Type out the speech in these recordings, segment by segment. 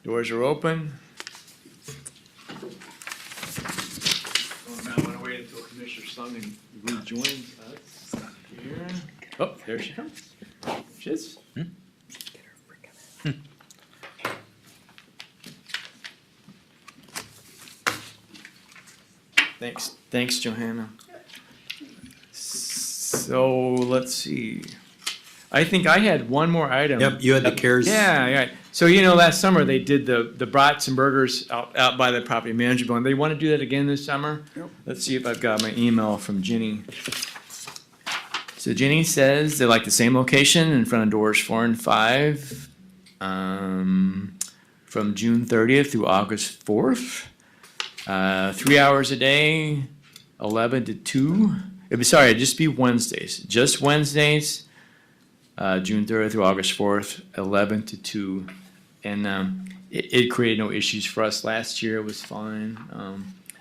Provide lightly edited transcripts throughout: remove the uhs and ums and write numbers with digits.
Doors are open. Now I want to wait until Commissioner Sung rejoins us here. Oh, there she comes. There she is. Thanks, Johanna. So let's see. I think I had one more item. Yep, you had the CARES. Yeah. So last summer they did the brats and burgers out by the property management building. They want to do that again this summer. Yep. Let's see if I've got my email from Ginny. So Ginny says they like the same location in front of doors 4 and 5, from June 30th through August 4th. 3 hours a day, 11 to 2. It'd just be Wednesdays. Just Wednesdays, June 3rd through August 4th, 11 to 2. And it created no issues for us last year. It was fine.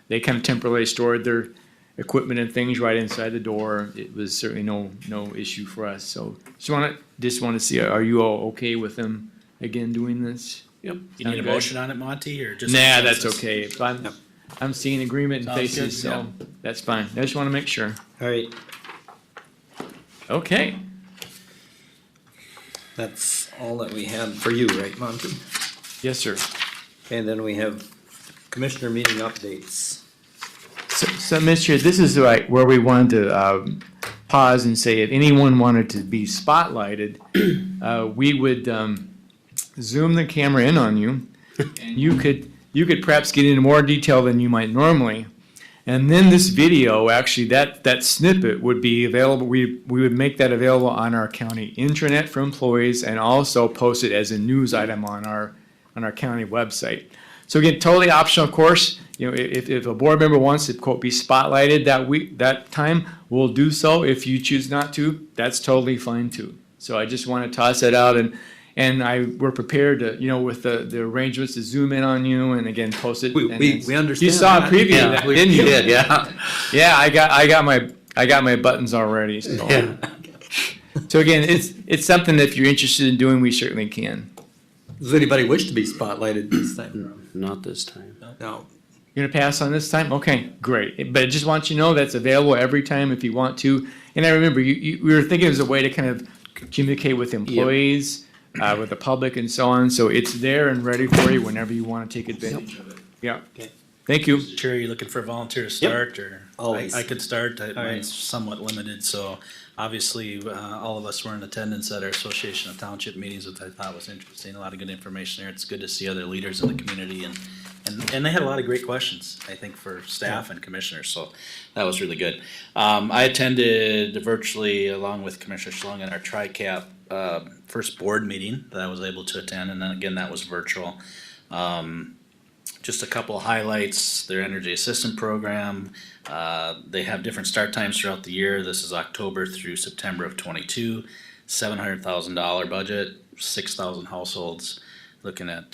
They kind of temporarily stored their equipment and things right inside the door. It was certainly no issue for us. So just want to see, are you all okay with them again doing this? Yep. You Sound need a good? motion on it, Monty, or just? Nah, that's consensus? okay. If I'm seeing agreement in Sounds faces, good, so that's fine. I just want to make sure. All right, Okay. that's all that we have for you, right, Monty? Yes, sir. And then we have commissioner meeting updates. So, Mr. This is where we wanted to pause and say if anyone wanted to be spotlighted, we would zoom the camera in on you, and you could perhaps get into more detail than you might normally. And then this video, actually, that snippet would be available. We would make that available on our county intranet for employees, and also post it as a news item on our county website. So again, totally optional, of course. If a board member wants to quote be spotlighted that time, we'll do so. If you choose not to, that's totally fine too. So I just want to toss that out, and we're prepared to, with the arrangements to zoom in on you and again post it. We understand. You saw a that. preview Yeah, of that, we didn't you? did, yeah. Yeah, I got my buttons already. So, Yeah. so again, it's something that if you're interested in doing, we certainly can. Does anybody wish to be spotlighted this time? Not this time. No. You're gonna pass on this time? Okay, great. But I just want you to know that's available every time if you want to. And I remember we were thinking it was a way to kind of communicate with employees, with the public and so on. So it's there and ready for you whenever you want to take advantage of it. Yeah. Okay. Thank you. Chair, are you looking for a volunteer to start, or? Always. I could start, right. mine's somewhat limited, so obviously, all of us were in attendance at our Association of Township meetings, which I thought was interesting, a lot of good information there. It's good to see other leaders in the community, and they had a lot of great questions, I think, for staff and commissioners, so that was really good. I attended virtually along with Commissioner Schlung in our TRICAP, first board meeting that I was able to attend, and then again, that was virtual. Just a couple of highlights, their energy assistance program. They have different start times throughout the year. This is October through September of '22. $700,000 budget, 6,000 households. Looking at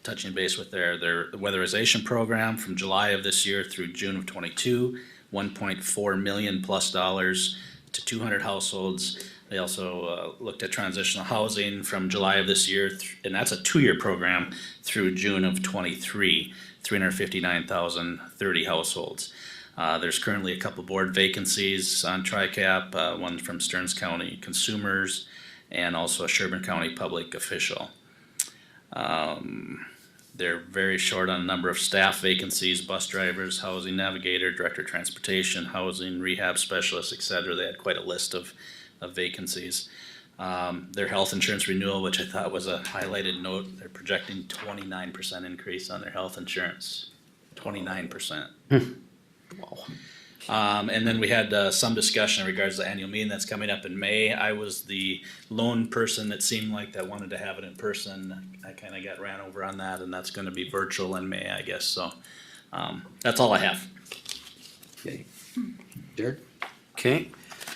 touching base with their weatherization program from July of this year through June of '22. $1.4 million plus to 200 households. They also looked at transitional housing from July of this year, and that's a 2-year program through June of '23, 359,030 households. There's currently a couple board vacancies on TRICAP, one from Stearns County Consumers and also a Sherburne County Public Official. They're very short on a number of staff vacancies, bus drivers, housing navigator, director of transportation, housing, rehab specialists, etc. They had quite a list of vacancies. Their health insurance renewal, which I thought was a highlighted note, they're projecting 29% increase on their health insurance. 29%. Wow. And then we had some discussion in regards to the annual meeting that's coming up in May. I was the lone person that seemed like that wanted to have it in person. I kind of got ran over on that, and that's going to be virtual in May, I guess. So that's all I have. Okay. Jared? Okay,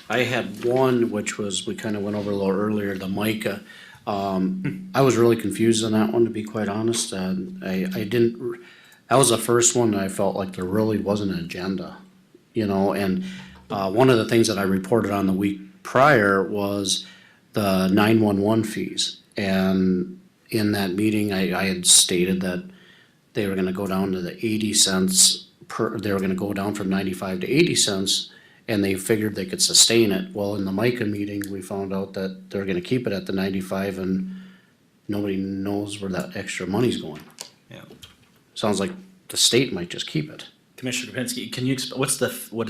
I had one, which was, we kind of went over a little earlier, the MICA. I was really confused on that one, to be quite honest. I didn't, that was the first one that I felt like there really wasn't an agenda, and one of the things that I reported on the week prior was the 911 fees. And in that meeting, I had stated that they were gonna go down to the 80 cents they were gonna go down from 95 to 80 cents, and they figured they could sustain it. Well, in the MICA meeting, we found out that they're gonna keep it at the 95, and nobody knows where that extra money's going. Yeah. Sounds like the state might just keep it. Commissioner Kapinski, can you, what is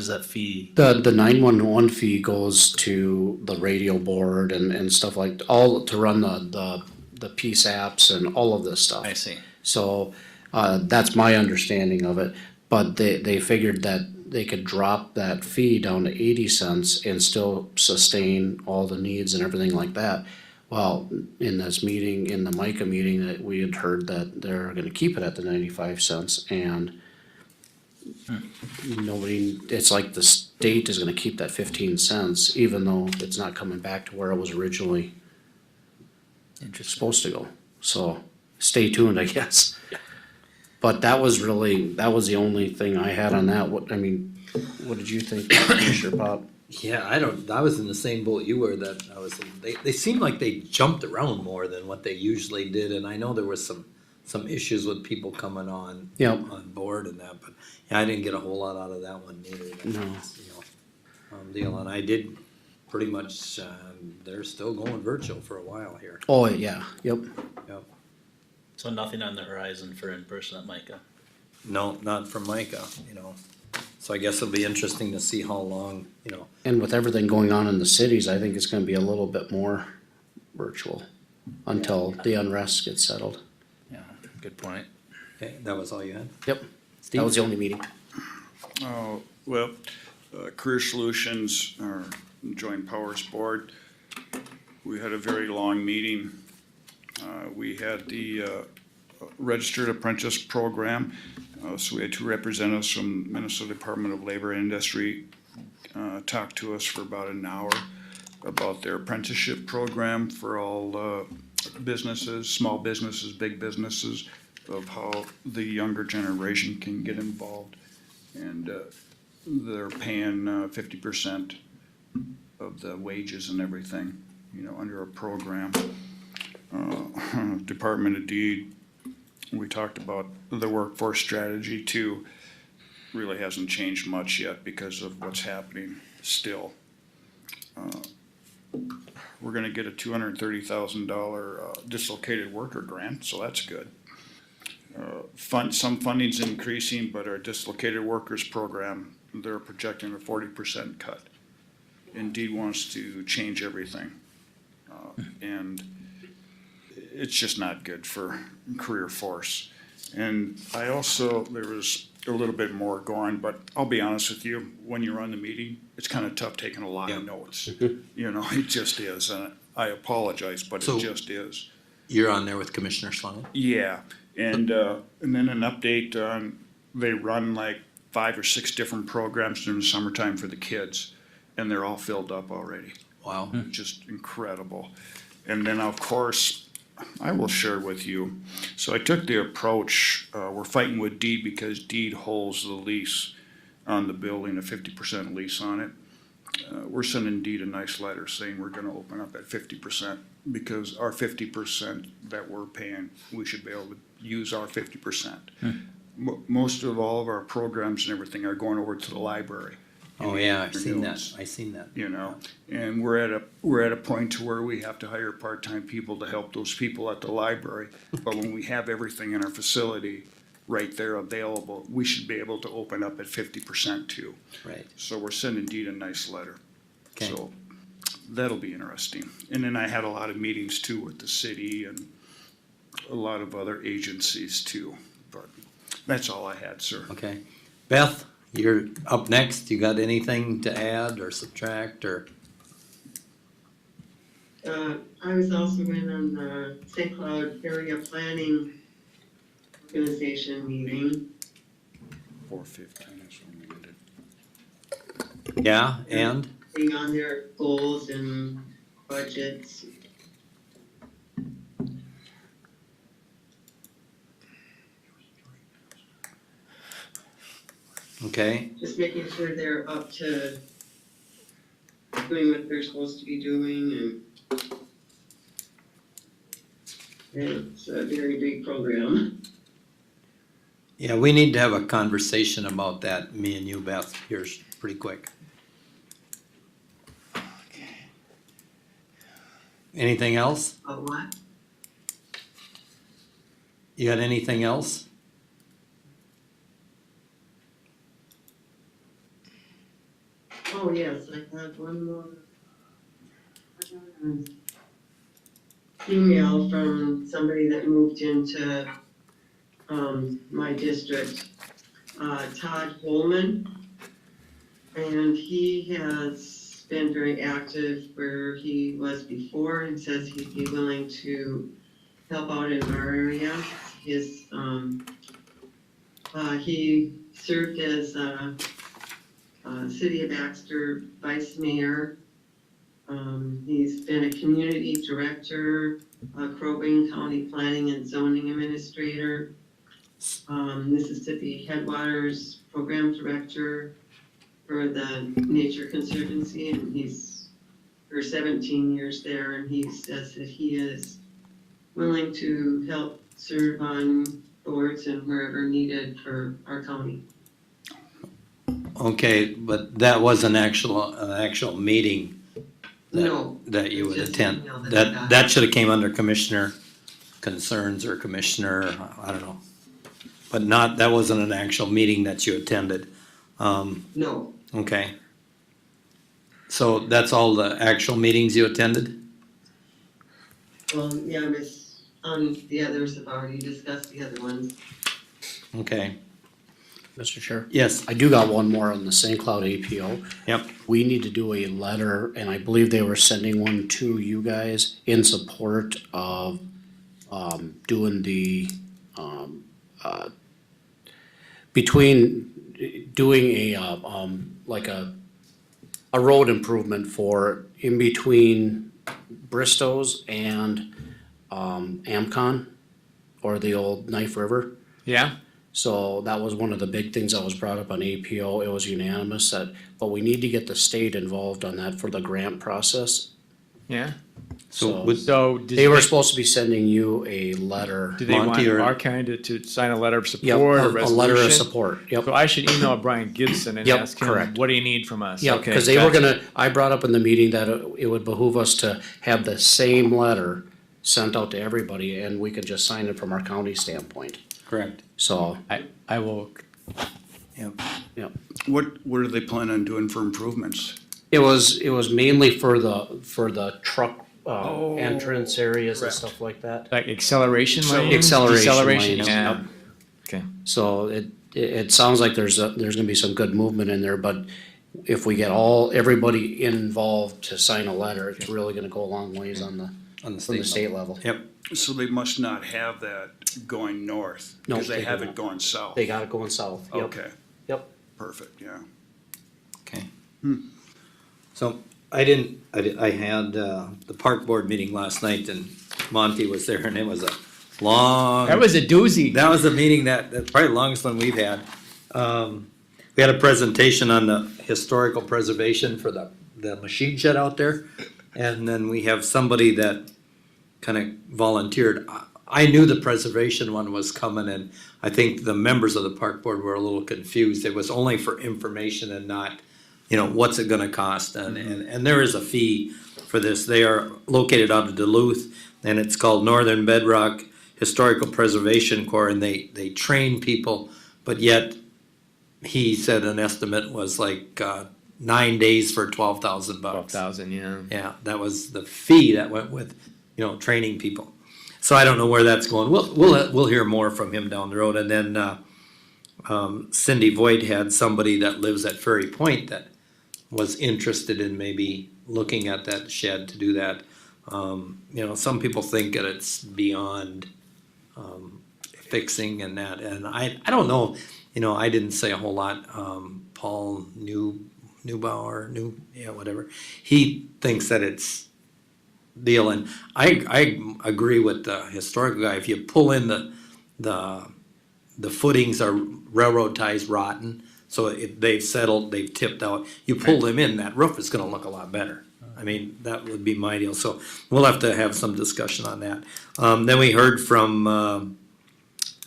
that fee? The 911 fee goes to the radio board and stuff like, all to run the peace apps and all of this stuff. I see. So, that's my understanding of it, but they figured that they could drop that fee down to 80 cents and still sustain all the needs and everything like that. Well, in this meeting, in the MICA meeting, that we had heard that they're gonna keep it at the 95 cents, and nobody, it's like the state is gonna keep that 15 cents, even though it's not coming back to where it was originally Interesting. supposed to go. So, stay tuned, I guess. But that was the only thing I had on that. What did you think, Commissioner Pop? Yeah, I was in the same boat you were, that they seemed like they jumped around more than what they usually did, and I know there was some issues with people coming on. Yep. On board and that, but yeah, I didn't get a whole lot out of that one either. No. Deal, and I did pretty much, they're still going virtual for a while here. Oh, yeah, yep. Yep. So nothing on the horizon for in-person at MICA? No, not from Micah, so I guess it'll be interesting to see how long, And with everything going on in the cities, I think it's gonna be a little bit more virtual until the unrest gets settled. Yeah, good point. okay, that was all you had? Yep, that was the only meeting. Oh, well, Career Solutions, our Joint Powers Board, we had a very long meeting. We had the Registered Apprentice Program, so we had two representatives from Minnesota Department of Labor and Industry talk to us for about an hour about their apprenticeship program for all businesses, small businesses, big businesses, of how the younger generation can get involved. And they're paying 50% of the wages and everything, under a program. Department of Deed, we talked about the workforce strategy too. Really hasn't changed much yet because of what's happening still. We're gonna get a $230,000 dislocated worker grant, so that's good. Some funding's increasing, but our dislocated workers program, they're projecting a 40% cut. Indeed wants to change everything. And it's just not good for career force. And there was a little bit more going, but I'll be honest with you, when you run the meeting, it's kind of tough taking a lot of notes. It just is, and I apologize, but So- it just is. You're on there with Commissioner Sloan? Yeah, and then an update on, they run like 5 or 6 different programs during the summertime for the kids, and they're all filled up already. Wow. Just incredible. And then, of course, I will share with you. So I took the approach, we're fighting with Deed because Deed holds the lease on the building, a 50% lease on it. We're sending Deed a nice letter saying we're gonna open up at 50% because our 50% that we're paying, we should be able to use our 50%. Most of all of our programs and everything are going over to the library. Oh, in the yeah, I've seen that, afternoons. I seen that. And we're at a point to where we have to hire part-time people to help those people at the library. But when we have everything in our facility right there available, we should be able to open up at 50% too. Right. So we're sending Deed a nice letter. Okay. So that'll be interesting. And then I had a lot of meetings too with the city and a lot of other agencies too. But that's all I had, sir. Okay. Beth, you're up next. You got anything to add or subtract or? I was also in on the St. Cloud Area Planning Organization meeting. 4:15 is when we did. Yeah, and? Being on their goals and budgets. Okay, Just making sure they're up to doing what they're supposed to be doing It's a very big program. Yeah, we need to have a conversation about that, me and you, Beth, here pretty quick. Anything else? A what? You got anything else? Oh, yes, I have one more. Email from somebody that moved into, my district, Todd Holman. And he has been very active where he was before and says he'd be willing to help out in our area. His, he served as, City of Baxter Vice Mayor. He's been a community director, Crow Wing County Planning and Zoning Administrator, Mississippi Headwaters Program Director for the Nature Conservancy, and he's for 17 years there, and he says that he is willing to help serve on boards and wherever needed for our county. Okay, but that was an actual meeting No. that you would Just attend. email that I got. That should have came under commissioner concerns or commissioner, I don't know. But that wasn't an actual meeting that you attended. No, Okay. So that's all the actual meetings you attended? well, yeah, the others have already discussed the other ones. Okay, Mr. Chair, yes, I do got one more on the St. Cloud APO. yep, We need to do a letter, and I believe they were sending one to you guys in support of, doing the, doing a, like a road improvement for in between Bristow's and, Amcon, or the old Knife River. Yeah, So that was one of the big things that was brought up on APO. It was unanimous that, but we need to get the state involved on that for the grant process. yeah. so would, So did They were they, supposed to be sending you a letter. do they want Monty or- our kind to sign a letter of Yep, support or a letter of resolution? support, yep. So I should email Brian Gibson and Yep, ask him, correct. what do you need from us? Yeah, Okay, cause they were gotcha. I brought up in the meeting that it would behoove us to have the same letter sent out to everybody and we could just sign it from our county standpoint. correct, So, I will, yep. What do they plan on doing for improvements? it was mainly for the truck, entrance areas and correct. stuff like that. like acceleration lanes? Acceleration Deceleration, lanes, yeah. yep. Okay, So it sounds like there's gonna be some good movement in there, but if we get everybody involved to sign a letter, it's really gonna go a long ways on the, On the from the state state level. Yep, So they must not have that going north, No, because they they have don't. it going south. They got it going south, yep, Okay, yep. perfect, yeah. okay. So I had, the park board meeting last night and Monty was there and it was a long. that was a doozy. That was a meeting that's probably the longest one we've had. We had a presentation on the historical preservation for the machine shed out there. And then we have somebody that kind of volunteered. I knew the preservation one was coming and I think the members of the park board were a little confused. It was only for information and not, what's it gonna cost? And there is a fee for this. They are located out of Duluth and it's called Northern Bedrock Historical Preservation Corps, and they train people, but yet he said an estimate was like 9 days for $12,000 bucks. 12,000, yeah. Yeah, that was the fee that went with, training people. So I don't know where that's going. We'll hear more from him down the road, and then Cindy Voigt had somebody that lives at Ferry Point that was interested in maybe looking at that shed to do that. Some people think that it's beyond fixing and that, and I don't know, I didn't say a whole lot. Paul Neubauer, whatever, he thinks that it's deal, and I agree with the historical guy. If you pull in the footings are railroad ties rotten, so they've settled, they've tipped out. You pull them in, that roof is gonna look a lot better. I mean, that would be my deal, so we'll have to have some discussion on that. Then we heard from,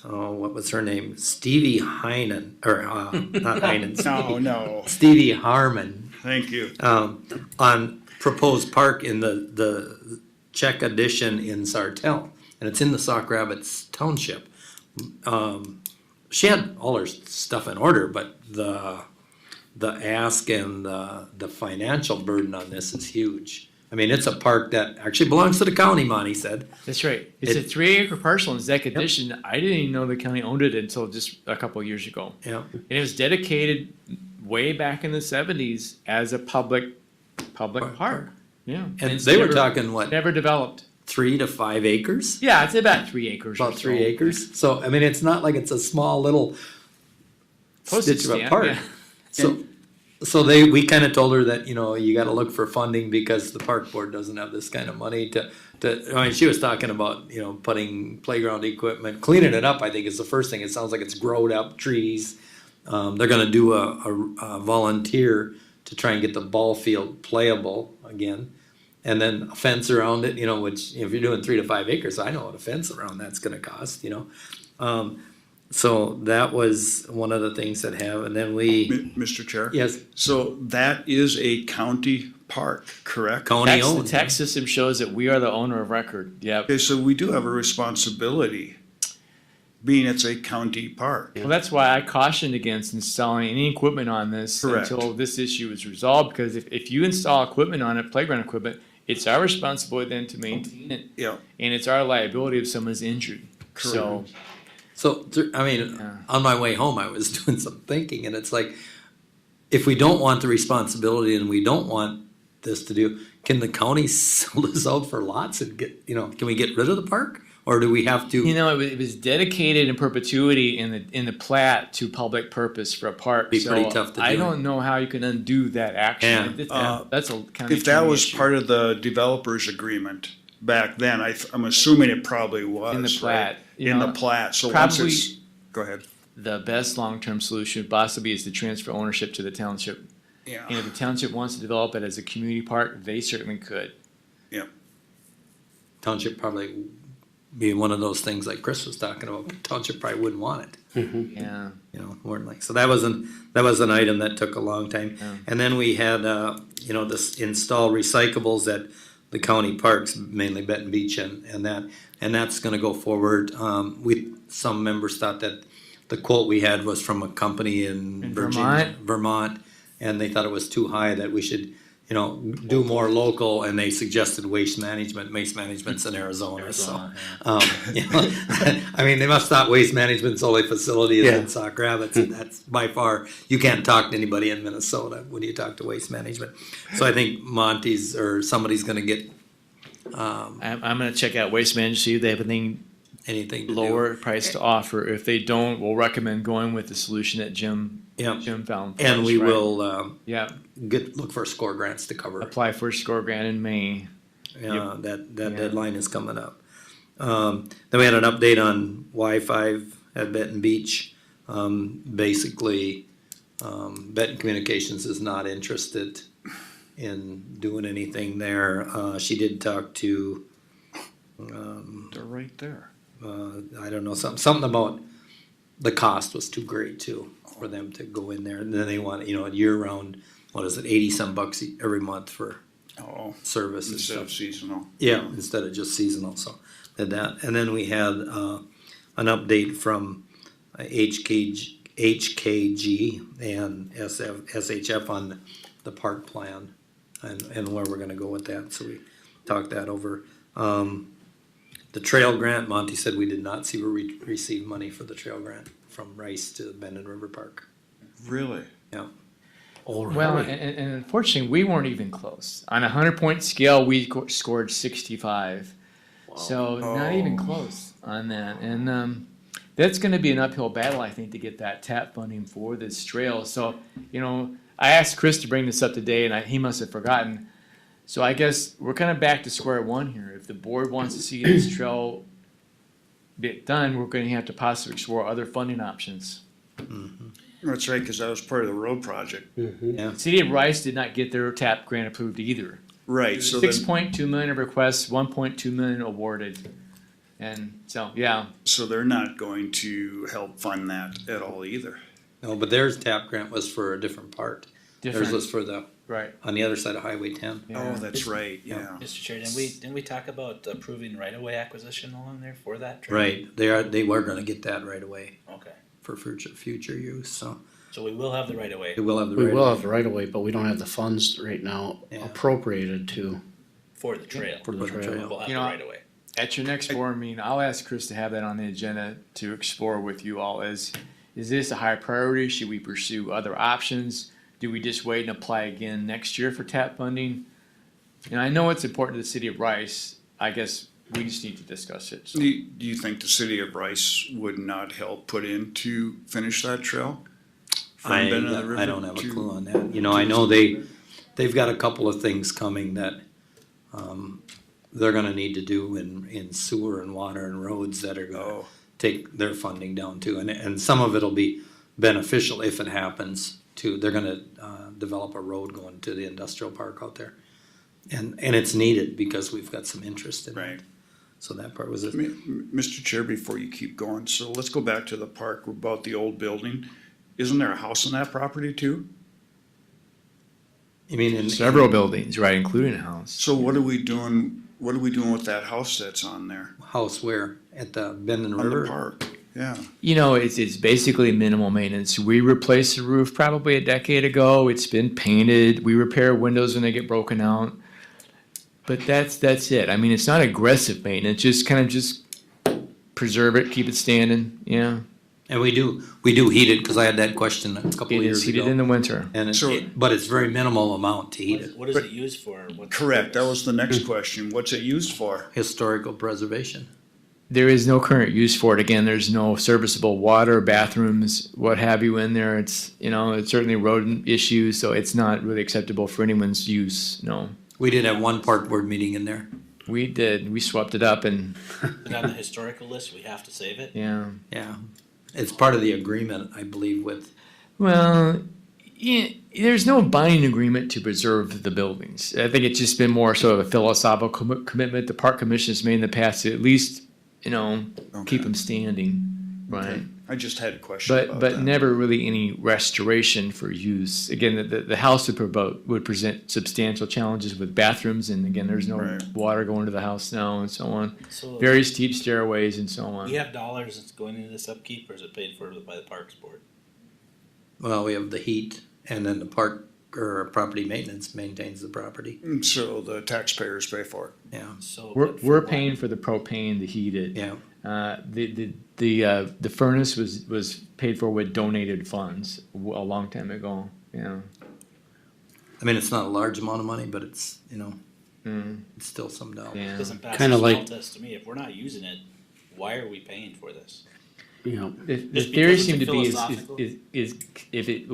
what was her name? Stevie Heinen, or, not Heinen, No, Stevie Harmon, thank you. on proposed park in the Czech addition in Sartell, and it's in the Sauk Rapids Township. She had all her stuff in order, but the ask and the financial burden on this is huge. I mean, it's a park that actually belongs to the county, Monty said. That's right. It's a 3-acre parcel in Zec Addition. I didn't even know the county owned it until just a couple of years ago. Yeah, And it was dedicated way back in the 70s as a public park. Yeah. and it's they were never- talking, what, Never developed. 3 to 5 acres? Yeah, it's about 3 acres. or About 3 so. acres, so, I mean, it's not like it's a small little Postage stitch of a stamp, park. yeah. So we kinda told her that, you gotta look for funding because the park board doesn't have this kind of money I mean, she was talking about, putting playground equipment, cleaning it up, I think is the first thing. It sounds like it's growed up trees. They're gonna do a volunteer to try and get the ball field playable again. And then a fence around it, which, if you're doing 3 to 5 acres, I know what a fence around that's gonna cost, So that was one of the things that have, and then we, Mr. Chair? yes, So that is a county park, correct? county The owned. tax system shows that we are the owner of record. Yep. Okay, so we do have a responsibility, being it's a county park. Well, that's why I cautioned against installing any equipment on this Correct. until this issue is resolved, because if you install equipment on it, playground equipment, it's our responsibility then to maintain it, Yeah, and it's our liability if someone's injured. So, So, I mean, Yeah. on my way home, I was doing some thinking, and it's like, if we don't want the responsibility and we don't want this to do, can the county sell this out for lots and get, can we get rid of the park? Or do we have to? it was dedicated in perpetuity in the plat to public purpose for a park. Be So pretty tough to I do. don't know how you can undo that action. Yeah. That's a kind of. if that was part of the developer's agreement back then, I'm assuming it probably was. In the plat, right? you In the know, plat, so once probably- it's, go ahead. The best long-term solution possibly is to transfer ownership to the township. And Yeah, if the township wants to develop it as a community park, they certainly could. Township probably be one of those things like Chris was talking about, township probably wouldn't want it. Yeah. More than like, so that was an item that took a long time. Yeah. And then we had, this install recyclables at the county parks, mainly Benton Beach and that's gonna go forward. Some members thought that the quote we had was from a company in In Virginia, Vermont, and they thought it was too high, that we should, do more local, and they suggested waste management's in Arizona, so. I mean, they must thought waste management's only facility is in Sauk Rapids, and that's by far, you can't talk to anybody in Minnesota when you talk to waste management. So I think Monty's or somebody's gonna get, I'm gonna check out Waste Management, see if they have anything anything to do. lower price to offer. If they don't, we'll recommend going with the solution that Jim Yeah, found. for and us, we right? will, Yeah, look for score grants to cover it. apply for a score grant in May. That Yeah. deadline is coming up. Then we had an update on Wi-Fi at Benton Beach. Basically, Benton Communications is not interested in doing anything there. She did talk to, they're right there. I don't know, something about the cost was too great too, for them to go in there. And then they want, a year-round, what is it, 80-some bucks every month for Oh, service and instead stuff. of seasonal. Yeah, instead of just seasonal, so did that. And then we had an update from HKG and SHF on the park plan and where we're gonna go with that, so we talked that over. The trail grant, Monty said we did not see where we received money for the trail grant from Rice to Benton River Park. Really? Oh, Well, really? and unfortunately, we weren't even close. On a 100-point scale, we scored 65. So not even Oh. close on that. And that's going to be an uphill battle, I think, to get that TAP funding for this trail. So, I asked Chris to bring this up today, and he must have forgotten. So I guess we're kind of back to square one here. If the board wants to see this trail get done, we're going to have to possibly explore other funding options. That's right, cause that was part of the road project. Yeah, City of Rice did not get their TAP grant approved either. Right, so 6.2 million of requests, 1.2 million awarded. And so, yeah, so they're not going to help fund that at all either. No, but theirs TAP grant was for a different part. Theirs different, was for the, right. on the other side of Highway ten. Yeah. Oh, that's right, yeah. Mr. Chair, didn't we talk about approving right-of-way acquisition along there for that trail? Right, they were gonna get that right away Okay, for future use, so so we will have the right-of-way it will have the We right. will have the right of way, but we don't have the funds right now Yeah. appropriated to, for the trail. for the For the trail. trail. We'll have You the know, right-of-way. At your next board meeting, I'll ask Chris to have that on the agenda to explore with you all. Is this a high priority? Should we pursue other options? Do we just wait and apply again next year for TAP funding? And I know it's important to the city of Rice. I guess we just need to discuss it. So. Do you think the city of Rice would not help put in to finish that trail? From Benton to the river I don't have a to- clue on that, you know, I know they've got a couple of things coming that, they're gonna need to do in sewer and water and roads that are gonna Oh, take their funding down too, and some of it'll be beneficial if it happens too. They're gonna develop a road going to the industrial park out there, and it's needed because we've got some interest in it. right. So that part was it. Mr. Chair, before you keep going, so let's go back to the park about the old building. Isn't there a house on that property too? You mean in Several buildings, right, including a house. So what are we doing with that house that's on there? house where at the Benton On the River? park, yeah. You know, it's basically minimal maintenance. We replaced the roof probably a decade ago. It's been painted. We repair windows when they get broken out. But that's it. I mean, it's not aggressive maintenance. Just kind of just preserve it, keep it standing. Yeah, And we do heat it because I had that question a couple it of years is heated in ago. the winter. And So- but it's very minimal amount to heat it. What is it used for? What's the Correct, that purpose? was the next question. What's it used for? Historical preservation. There is no current use for it. Again, there's no serviceable water, bathrooms, what have you in there. It's, you know, it's certainly rodent issues, so it's not really acceptable for anyone's use. No, We did have one park board meeting in there. we did. We swapped it up and But on the historical list, we have to save it? yeah. Yeah. It's part of the agreement, I believe, with, Well, yeah, there's no binding agreement to preserve the buildings. I think it's just been more sort of a philosophical commitment the park commission has made in the past to at least, you know, keep Okay. them standing, right? Okay. I just had a question about But that. never really any restoration for use. Again, the house would present substantial challenges with bathrooms, and again, there's no Right. water going to the house now, and so on. So Very steep stairways and so on. we have dollars that's going into this upkeep, or is it paid for by the Parks Board? well, we have the heat and then the park or property maintenance maintains the property. So the taxpayers pay for it. Yeah. So We're, but for we're what? paying for the propane to heat it. Yeah. The furnace was paid for with donated funds a long time ago. Yeah. I mean, it's not a large amount of money, but it's, you know, Mm, it's still some dollars. yeah. Doesn't pass Kinda the smell like- test to me. If we're not using it, why are we paying for this? You know, The Just theory because it's seemed to be philosophical? is if it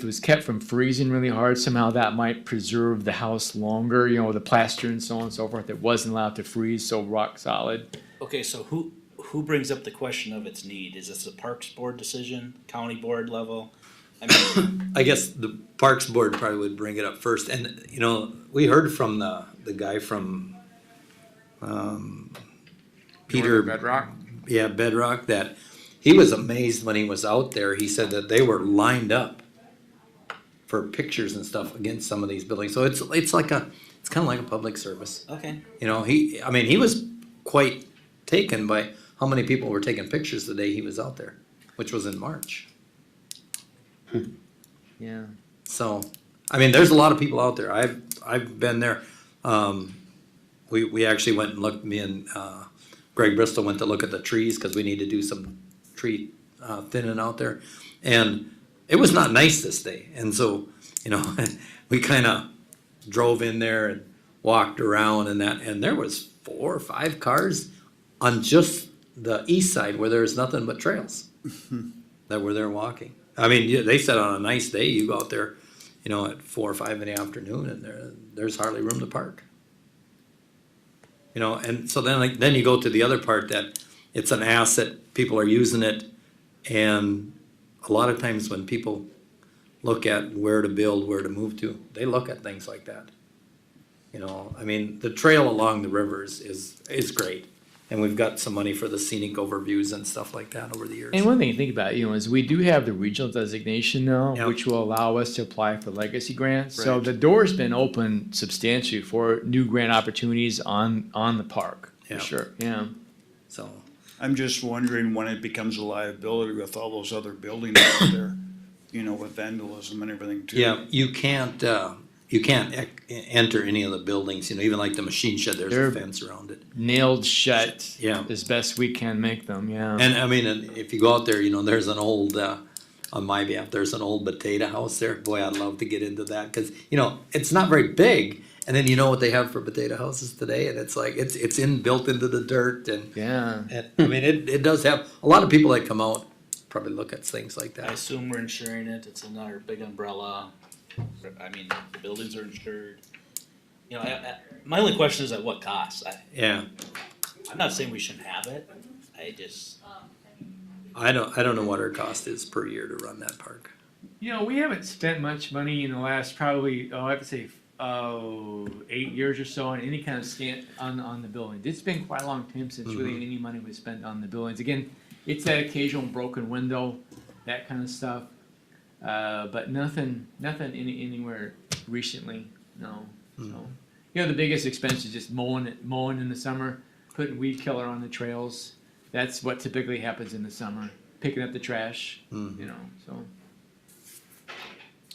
was kept from freezing really hard, somehow that might preserve the house longer. You know, the plaster and so on and so forth. It wasn't allowed to freeze so rock solid. Okay, so who brings up the question of its need? Is this a Parks Board decision, county board level? I mean, I guess the Parks Board probably would bring it up first, and, you know, we heard from the guy from, Peter. Bedrock. Yeah, Bedrock, that he was amazed when he was out there. He said that they were lined up for pictures and stuff against some of these buildings. So it's kind of like a public service. okay, You know, he was quite taken by how many people were taking pictures the day he was out there, which was in March. Yeah. So, I mean, there's a lot of people out there. I've been there. We actually went and looked. Me and Greg Bristol went to look at the trees because we need to do some tree thinning out there, and it was not nice this day. And so, you know, we kind of drove in there and walked around and there was 4 or 5 cars on just the east side where there's nothing but trails that were there walking. I mean, they said on a nice day you go out there, you know, at 4 or 5 in the afternoon, and there's hardly room to park. You know, and so then you go to the other part that it's an asset, people are using it, and a lot of times when people look at where to build, where to move to, they look at things like that. You know, I mean, the trail along the rivers is great. And we've got some money for the scenic overviews and stuff like that over the years. And one thing to think about, is we do have the regional designation now, Yep. which will allow us to apply for legacy grants. So Right. the door's been open substantially for new grant opportunities on the park, for Yeah. sure, yeah. So, I'm just wondering when it becomes a liability with all those other buildings out there, with vandalism and everything too. yeah, you can't enter any of the buildings, even like the machine shed, there's They're- a fence around it. Nailed shut Yeah. as best we can make them, yeah. And I mean, and if you go out there, there's an old, on my behalf, there's an old potato house there. Boy, I'd love to get into that, cause it's not very big. And then you know what they have for potato houses today, and it's like, it's built into the dirt and, Yeah. I mean, it does have, a lot of people that come out probably look at things like I that. assume we're insuring it, it's another big umbrella, I mean, the buildings are insured. My only question is at what cost? Yeah, I'm not saying we shouldn't have it, I don't know what our cost is per year to run that park. We haven't spent much money in the last probably, I have to say, 8 years or so on any kind of on the building. It's been quite a long time since really any money was spent on the buildings. Again, it's that occasional broken window, that kind of stuff. But nothing anywhere recently, no. So, the biggest expense is just mowing in the summer, putting weed killer on the trails. That's what typically happens in the summer, picking up the trash, so.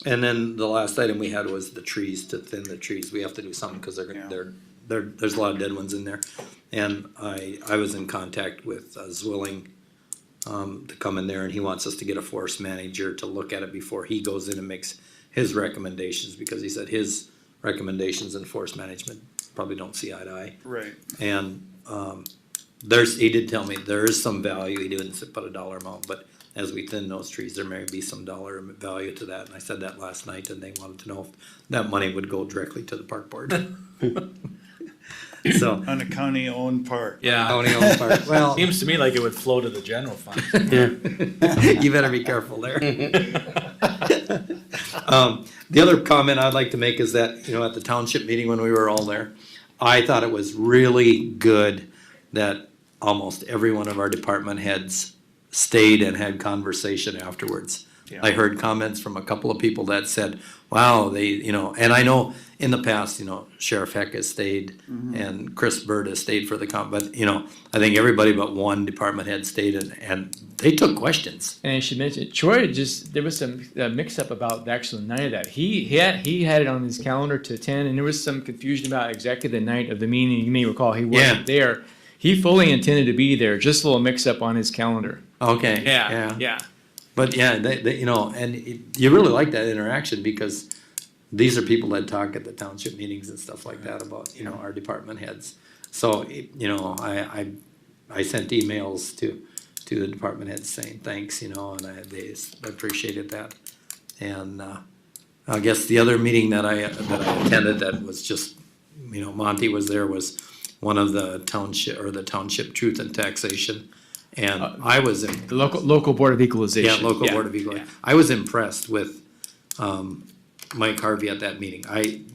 And then the last item we had was the trees, to thin the trees. We have to do something because Yeah. there's a lot of dead ones in there. And I was in contact with Zwilling to come in there, and he wants us to get a forest manager to look at it before he goes in and makes his recommendations, because he said his recommendations in forest management probably don't see eye to eye. Right. And he did tell me there is some value. He didn't put a dollar amount, but as we thin those trees, there may be some dollar value to that. And I said that last night, and they wanted to know if that money would go directly to the park board. So, On a county-owned park. yeah, county owned park. Well, seems to me like it would flow to the general fund. you better be careful there. The other comment I'd like to make is that, at the township meeting when we were all there, I thought it was really good that almost every one of our department heads stayed and had conversation afterwards. Yeah. I heard comments from a couple of people that said, wow, and I know in the past, Sheriff Heck has stayed and Chris Bird has stayed for the but, I think everybody but one department head stayed and they took questions. And I should mention, Troy there was some mix-up about the actual night of that. He had it on his calendar to attend, and there was some confusion about exactly the night of the meeting. You may recall he wasn't there. He fully intended to be there, just a little mix-up on his calendar. Okay. Yeah. But yeah, you really like that interaction, because these are people that talk at the township meetings and stuff like that about, our department heads. So, I sent emails to the department heads saying thanks, and they appreciated that. And, I guess the other meeting that I attended that was just, Monty was there, was one of the township truth and taxation. And I was in. The local board of equalization. Local Board of Equalization. I was impressed with, Mike Harvey at that meeting.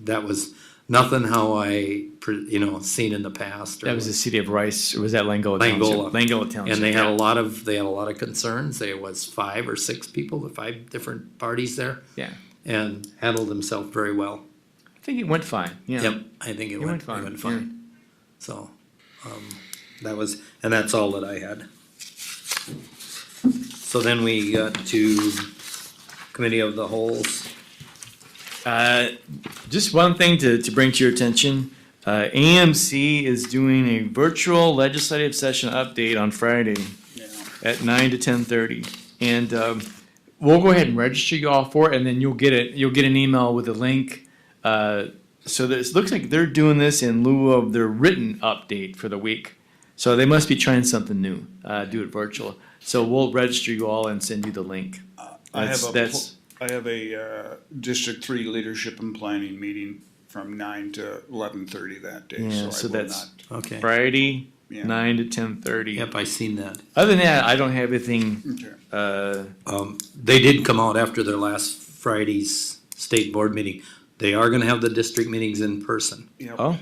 That was nothing how seen in the past. That was the city of Rice, or was that Langola Township? Langola Township. And they had a lot of concerns. There was 5 or 6 people, 5 different parties there. Yeah. And handled themselves very well. I think it went fine, yeah. Yep, I think it went fine, fine. So, that's all that I had. So then we got to Committee of the Holes. Just one thing to bring to your attention. AMC is doing a virtual legislative session update on Friday Yeah. at 9 to 10:30. And we'll go ahead and register you all for it, and then you'll get an email with a link. So it looks like they're doing this in lieu of their written update for the week. So they must be trying something new, do it virtual. So we'll register you all and send you the link. I have That's- a District 3 Leadership and Planning meeting from 9 to 11:30 that day, Yeah, so so I will that's- not. Okay. Friday, Yeah. 9 to 10:30. Yep, I seen that. Other than that, I don't have anything, Okay. They did come out after their last Friday's state board meeting. They are gonna have the district meetings in person. Oh,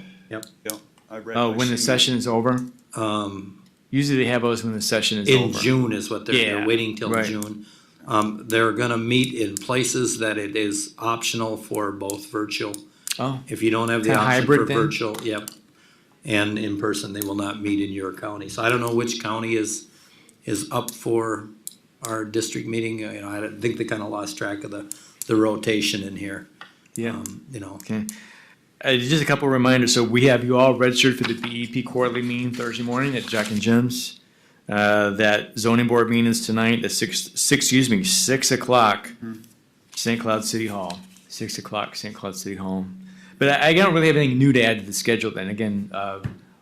I read oh, my when the email. session is over? Usually they have those when the session is In over. June is what they're Yeah, waiting till right. June. They're gonna meet in places that it is optional for both virtual. Oh, If you don't have the Kinda option hybrid for then? virtual, yep. And in person, they will not meet in your county. So I don't know which county is up for our district meeting. You know, I don't think they kinda lost track of the rotation in here. yeah. You know, Okay. Just a couple reminders. So we have you all registered for the BEP quarterly meeting Thursday morning at Jack and Jim's. That zoning board meeting is tonight at 6 o'clock, St. Cloud City Hall. 6 o'clock, St. Cloud City Hall. But I don't really have anything new to add to the schedule then. Again,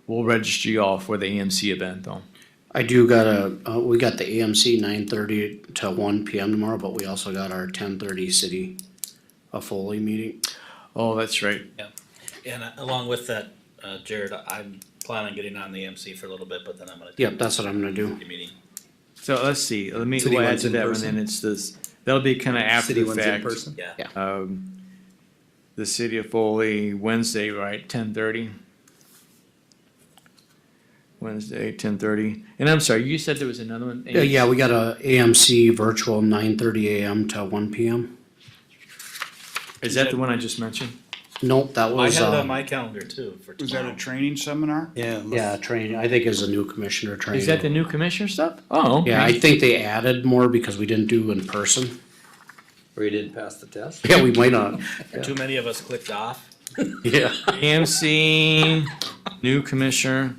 we'll register you all for the AMC event though. I do we got the AMC 9:30 to 1 PM tomorrow, but we also got our 10:30 city Foley meeting. Oh, that's right. And along with that, Jared, I'm planning on getting on the MC for a little bit, but then I'm gonna. Yep, that's what I'm gonna do. The meeting. So let's see. Let me City we'll add one's to in that one. person? Then it's this. That'll be kind of after city the ones in fact. person. Yeah. The City of Foley Wednesday, right? 10:30. Wednesday, 10:30. And I'm sorry, you said there was another one. Yeah, we got a AMC virtual 9:30 AM to 1 PM. Is that the one I just mentioned? Nope, that I was, have it on my calendar too for Was that a tomorrow. training seminar? Yeah. yeah, training, I think is a new commissioner training. Is that the new commissioner stuff? Oh, okay. Yeah, I think they added more because we didn't do in person. Or you didn't pass the test? Yeah, we might not. Too many of us clicked off. Yeah. AMC, new commissioner.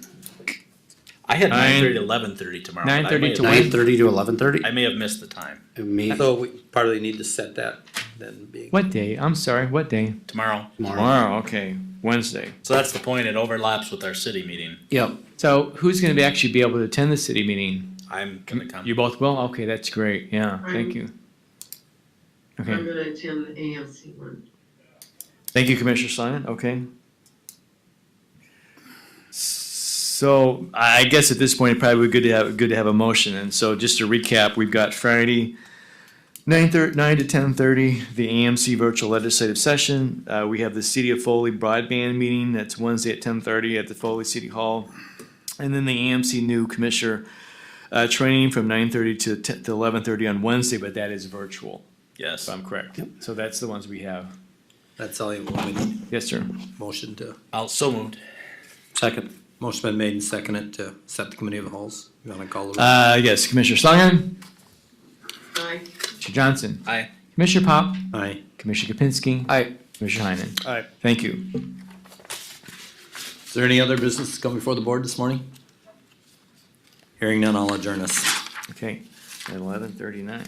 I had 9:30 Nine- to 11:30 tomorrow. but 9:30 I may to have- when? 9:30 to 11:30? I may have missed the time. So we probably need to set that then being. What day? I'm sorry, what day? Tomorrow. Tomorrow, okay, Wednesday. So that's the point. It overlaps with our city meeting. Yep. So who's gonna actually be able to attend the city meeting? I'm gonna come. You both will? Okay, that's great, yeah, thank you. I'm Okay, gonna attend the AMC one. thank you, Commissioner Simon, okay. So I guess at this point, it probably would be good to have a motion, and so just to recap, we've got Friday, 9 to 10:30, the AMC virtual legislative session. We have the City of Foley broadband meeting, that's Wednesday at 10:30 at the Foley City Hall. And then the AMC new commissioner, training from 9:30 to 11:30 on Wednesday, but that is virtual, Yes. if I'm correct. So that's the ones we have. That's all we need. Yes, sir. Motion to, So moved. Second. motion been made and seconded to set the committee of the holes. You wanna call the? Yes, Commissioner Schlangen, Aye. Commissioner Johnson, Aye. Commissioner Pop, Aye. Commissioner Kapinski. Aye. Commissioner Heinen. Aye. Thank you. Is there any other business to come before the board this morning? Hearing none, I'll adjourn us. Okay, at 11:39.